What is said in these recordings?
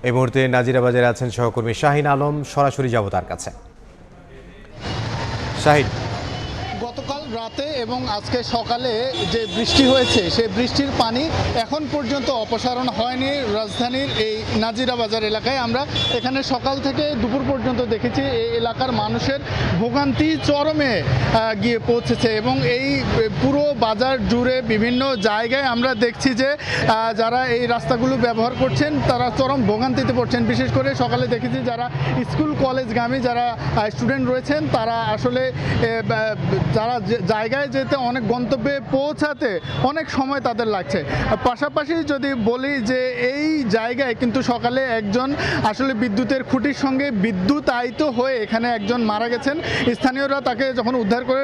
এই মুহূর্তে নাজিরা বাজারে আছেন সহকর্মী শাহিন আলম, সরাসরি যাব তার কাছে। শাহিন, গতকাল রাতে এবং আজকে সকালে যে বৃষ্টি হয়েছে সেই বৃষ্টির পানি এখন পর্যন্ত অপসারণ হয়নি রাজধানীর এই নাজিরা বাজার এলাকায়। আমরা এখানে সকাল থেকে দুপুর পর্যন্ত দেখেছি এই এলাকার মানুষের ভোগান্তি চরমে গিয়ে পৌঁছেছে এবং এই পুরো বাজার জুড়ে বিভিন্ন জায়গায় আমরা দেখছি যে যারা এই রাস্তাগুলো ব্যবহার করছেন তারা চরম ভোগান্তিতে পড়ছেন। বিশেষ করে সকালে দেখেছি যারা স্কুল কলেজগামী যারা স্টুডেন্ট রয়েছেন তারা আসলে যারা জায়গায় যেতে অনেক গন্তব্যে পৌঁছাতে অনেক সময় তাদের লাগছে। পাশাপাশি যদি বলি যে এই জায়গায় কিন্তু সকালে একজন আসলে বিদ্যুতের খুঁটির সঙ্গে বিদ্যুতায়িত হয়ে এখানে একজন মারা গেছেন। স্থানীয়রা তাকে যখন উদ্ধার করে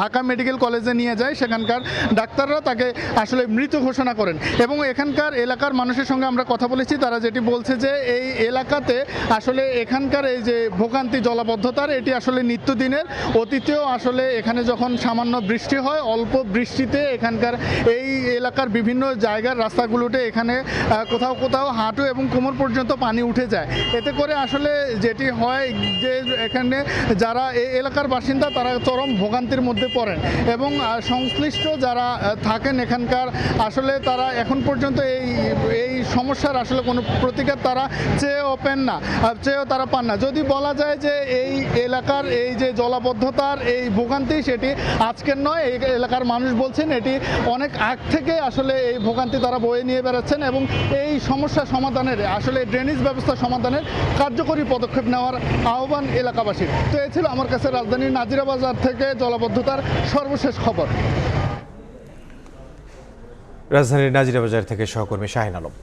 ঢাকা মেডিকেল কলেজে নিয়ে যায় সেখানকার ডাক্তাররা তাকে আসলে মৃত ঘোষণা করেন। এবং এখানকার এলাকার মানুষের সঙ্গে আমরা কথা বলেছি, তারা যেটি বলছে যে এই এলাকাতে আসলে এখানকার এই যে ভোগান্তি জলাবদ্ধতার এটি আসলে নিত্যদিনের। অতীতেও আসলে এখানে যখন সামান্য বৃষ্টি হয় অল্প বৃষ্টিতে এখানকার এই এলাকার বিভিন্ন জায়গার রাস্তাগুলোতে এখানে কোথাও কোথাও হাঁটু এবং কোমর পর্যন্ত পানি উঠে যায়। এতে করে আসলে যেটি হয় যে এখানে যারা এই এলাকার বাসিন্দা তারা চরম ভোগান্তির মধ্যে পড়েন এবং সংশ্লিষ্ট যারা থাকেন এখানকার আসলে তারা এখন পর্যন্ত এই সমস্যার আসলে কোনো প্রতিকার তারা চেয়েও তারা পান না। যদি বলা যায় যে এই এলাকার এই যে জলাবদ্ধতার এই ভোগান্তি সেটি আজকের নয়, এই এলাকার মানুষ বলছেন এটি অনেক আগ থেকে আসলে এই ভোগান্তি তারা বয়ে নিয়ে বেড়াচ্ছেন এবং এই সমস্যা সমাধানের আসলে ড্রেনেজ ব্যবস্থা সমাধানের কার্যকরী পদক্ষেপ নেওয়ার আহ্বান এলাকাবাসীর। তো এই ছিল আমার কাছে রাজধানীর নাজিরা বাজার থেকে জলাবদ্ধতার সর্বশেষ খবর। রাজধানীর নাজিরা বাজার থেকে সহকর্মী শাহিন আলম।